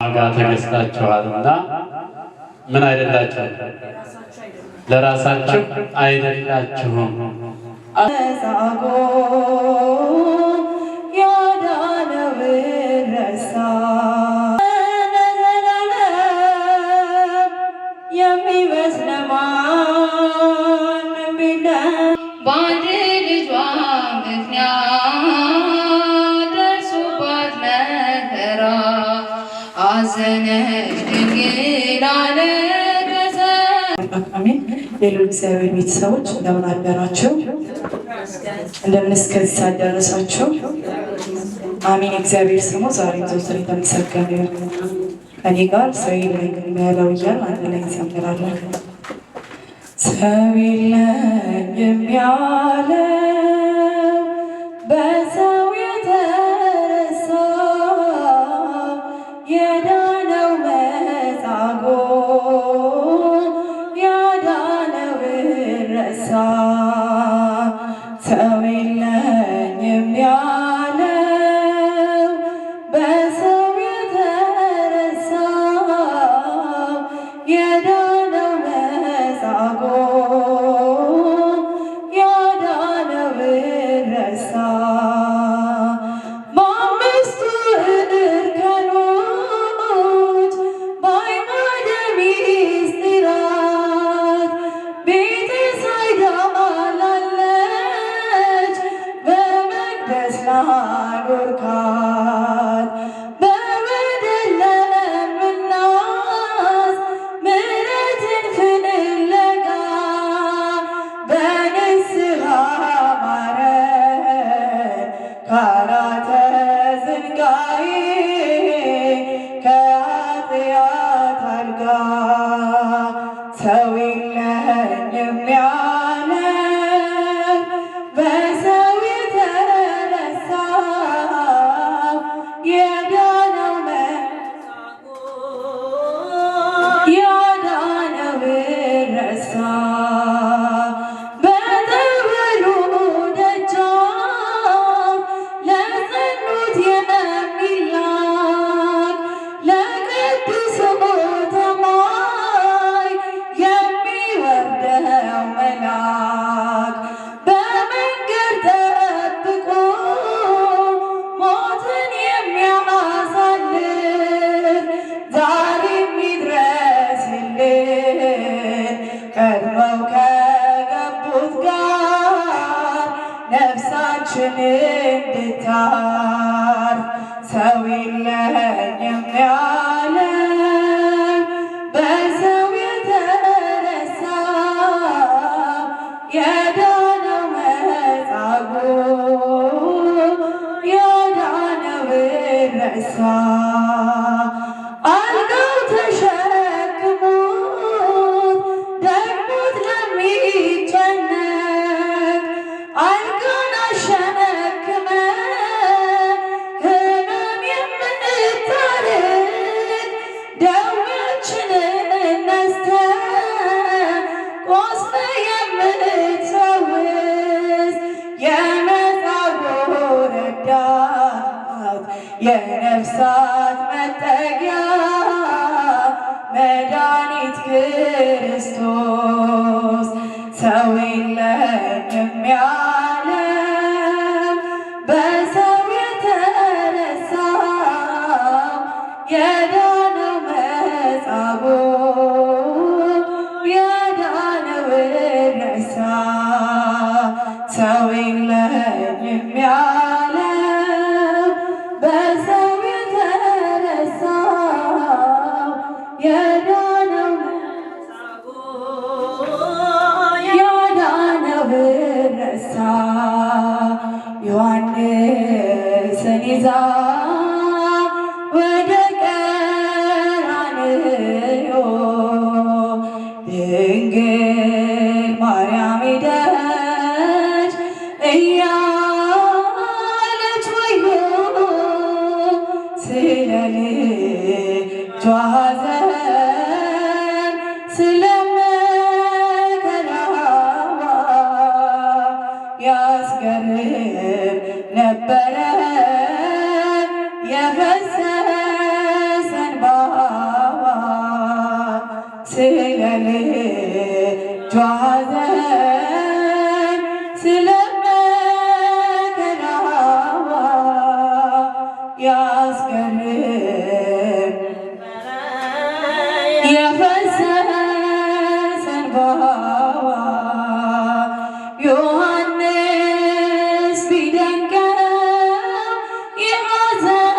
ዋጋ ተገዝታችኋልና ምን አይደላችሁም? ለራሳችሁ አይደላችሁም። በአንድ ልጇ ምክንያት ደርሶባት መከራ አዘነች ድንግል አለቀሰች። አሜን። ሌሎች እግዚአብሔር ቤተሰቦች እንደምን አደራችሁ? እንደምን እስከዚህ ሰዓት ደረሳችሁ? አሜን። እግዚአብሔር ስሙ ዛሬም ዘወትር የተመሰገነ ይሁን። ከኔ ጋር ሰው የለኝም ያለው እያልን አንድ ላይ እንዘምራለን። ሰው የለኝም ያለው በሰው የተረሳ የዳነው መጻጉዕ ያዳነውን ረሳ። ሰው የለኝም ያለው በሰው የተረሳ የዳነው መጻጉዕ ያዳነውን ረሳ። በአምስቱ እርከኖች በአዕማደ ምስጢራት ቤተ ሳይዳ ላለች በመቅደስ ላኖርካት በበደል ለምናስ ምሕረትን ፍለጋ በንስሐ ማረን ካራተ ዝንጋዬ ከኃጢአት አልጋ። ሰው የለኝም ያለው በሰው የተረሳ የዳነው መጻጉዕ ያዳነውን ረሳ። በጠበሉ ደጃፍ ለጸኑት የሚላክ ለቅዱሱ ተማይ የሚወርደው መልአክ በመንገድ ጠብቆ ሞትን የሚያሳልፍ ዛሬም ይድረስልን ቀድመው ከገቡት ጋር ነፍሳችን እንድታርፍ። ሰው የለኝም ያለው በሰው የተረሳ የዳነው መጻጉዕ ያዳነውን ረሳ። አልጋው ተሸክሞት ደግሞት ለሚጨነቅ አልጋን አሸክመ ሕመም የምታርቅ ደዌያችንን ነስተ ቆስለ የምትፈውስ የመጻጉዕ ረዳት የነፍሳት መጠጊያ መድኃኒት ክርስቶስ። ሰው የለኝም ያለው በሰው የተረሳ የዳነው መጻጉዕ ያዳነውን ረሳ። ሰው የለኝም ያለው በሰው የተረሳ የዳነው መጻጉዕ ያዳነውን ረሳ። ዮሐንስን ይዛ ወደ ቀራንዮ ድንግል ማርያም ሄደች እያለች ወዮ ስለ ልጇ ሐዘን ስለ መከራዋ ያስገርም ነበረ የፈሰሰ እንባ ልጇ ሐዘን ስለ መከራዋ ያስገርም የፈሰሰ እንባዋ ዮሐንስ ቢደንቀው የሐዘኗ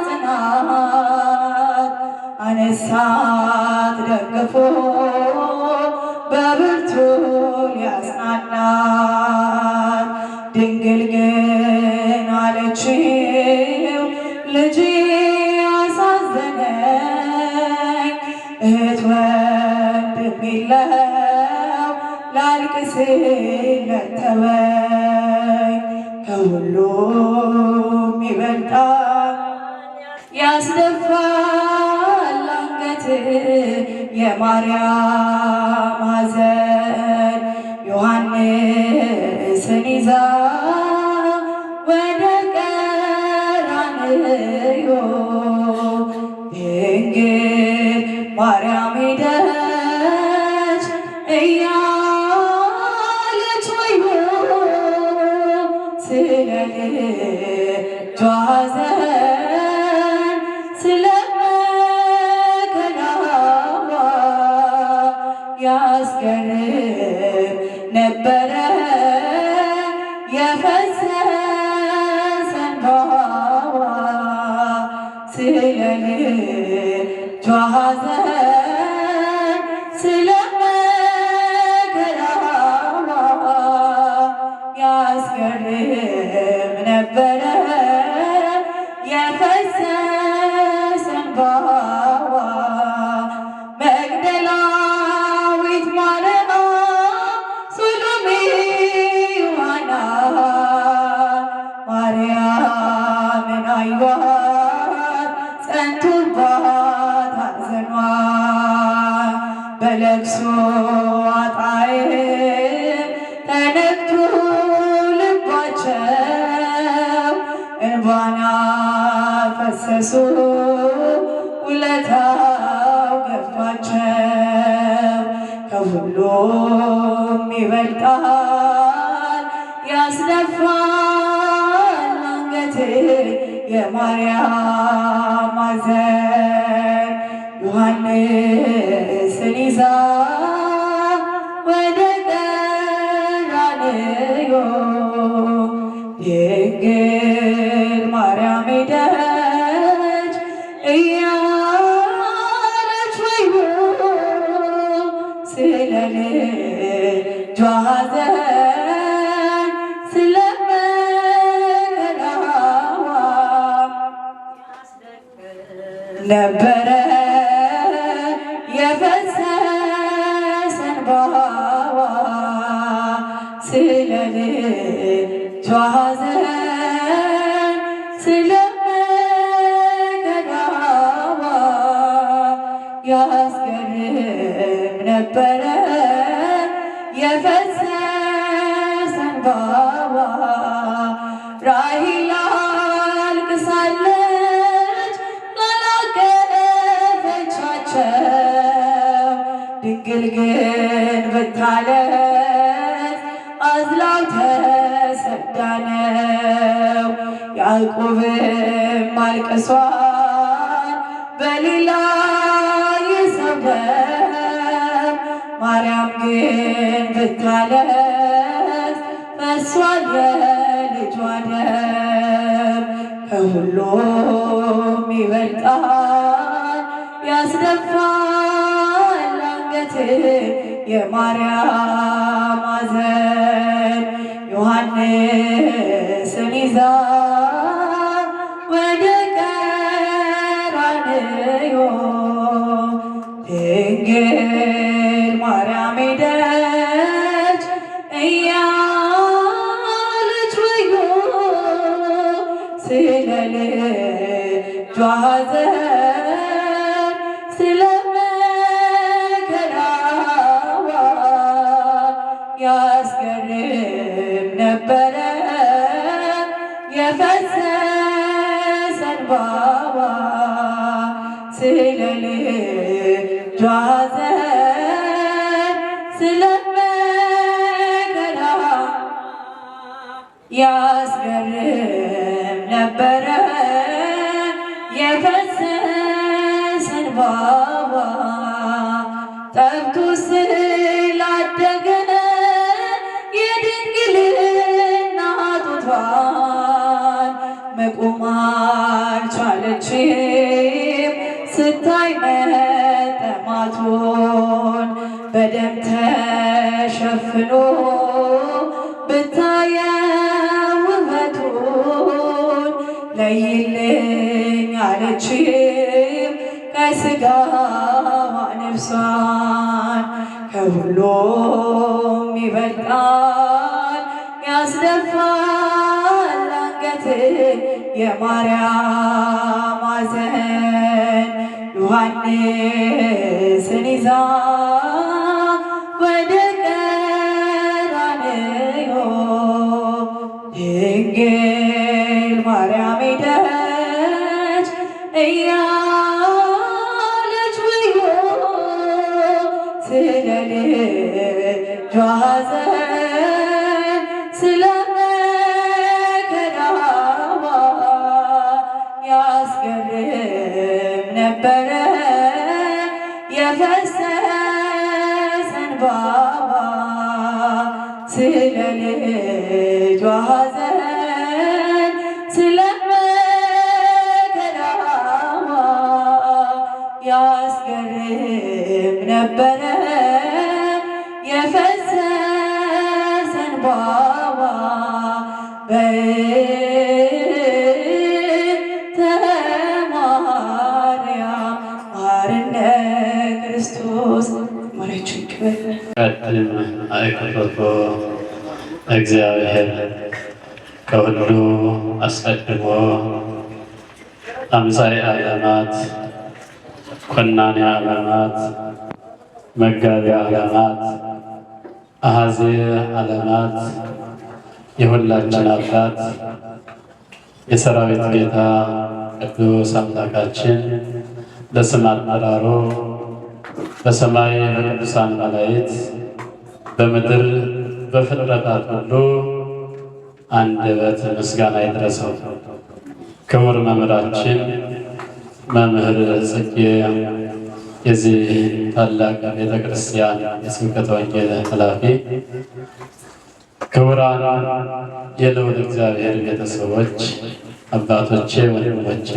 ጽናት አነሳት ደግፎ በብርቱ ሊያጽናናት ድንግል ግን አለችው ልጄ አሳዘነኝ እህት ወንድም የለው ላልቅስለት ተወኝ ከሁሉም ይበልጣል ያስደፋል አንገት የማርያም ሐዘን ዮሐንስን ይዛ ወደ ቀራንዮ ድንግል ማርያም ሄደች እያለች ወዮ ስለ ልጇ ሐዘን ስለ መከራዋ ያስገርም ነበረ የፈሰሰ እንባዋ ስለ ልጇ ሐዘን ስለ መከራዋ ያስገርም ነበረ የፈሰሰ እንባዋ መግደላዊት ማርያም ሱሉሜ ዮሐና ማርያምን አዩአት ጸንቶባት ሐዘኗ በለቅሶ አጣዕም ተነክቶ ልባቸው እንባን አፈሰሱ ውለታው ገፋቸው ከሁሉም ይበልጣል ያስደፋል አንገት የማርያም ሐዘን ዮሐንስን ይዛ ወደ ቀራንዮ ድንግል ማርያም ሄደች እያለች ወዮ ስለ ልጇ ሐዘን ስለ መከራዋ ነበረ የፈሰሰ እንባዋ ስለ ልጇ ሐዘን ስለ መከራዋ ያስገርም ነበረ የፈሰሰ እንባዋ ራሔል አልቅሳለች ላላቀፈቻቸው ድንግል ግን ብታለቅስ አዝላው ተሰዳ ነው ያዕቆብም አልቅሷል በሌላ የሰው ደም ማርያም ግን ብታለቅስ ፈሷል የልጇ ደም ከሁሉም ይበልጣል ያስደፋል አንገት የማርያም ሐዘን ዮሐንስን ይዛ ወደ ቀራንዮ ድንግል ማርያም ሄደች እያለች ወዮ ስለ ልጇ ሐዘን ስለ መከራዋ ያስገርም ነበረ የፈሰሰ እንባዋ ስለ ልጇ ሐዘን ዘንባባ ጠብቶ ስላደገ የድንግልና ጡቷን መቆም አልቻለችም ስታይ መጠማቱን በደም ተሸፍኖ ብታየው ውበቱን ለይልኝ አለችም ከሥጋዋ ነፍሷን ከሁሉም ይበልጣል ያስደፋል አንገት የማርያም ሐዘን ዮሐንስን ይዛ ወደ ቀራንዮ ድንግል ማርያም ሄደች እያለች ውዮ ስለ ልጇ ሐዘን ስለ መከራዋ ያስገርም ነበረ የፈሰሰ እንባዋ ስለ ልጇ ሐዘን ስለ መከራዋ ያስገርም ነበረ የፈሰሰ እንባዋ በእንተ ማርያም ማርነ ክርስቶስ ማርያችን ክብር ቀድም አእክቶቶ እግዚአብሔር ከሁሉ አስቀድሞ አምሳይ ዓለማት ኮናኔ ዓለማት መጋቢ ዓለማት አሐዜ ዓለማት የሁላችን አባት የሰራዊት ጌታ ቅዱስ አምላካችን ለስም አጠራሩ በሰማይ በቅዱሳን መላእክት በምድር በፍጥረታት ሁሉ አንደበት ምስጋና ይድረሰው። ክቡር መምህራችን መምህር ጽጌ የዚህ ታላቅ ቤተ ክርስቲያን የስብከተ ወንጌል ኃላፊ፣ ክቡራን የልዑል እግዚአብሔር ቤተሰቦች፣ አባቶቼ፣ ወንድሞቼ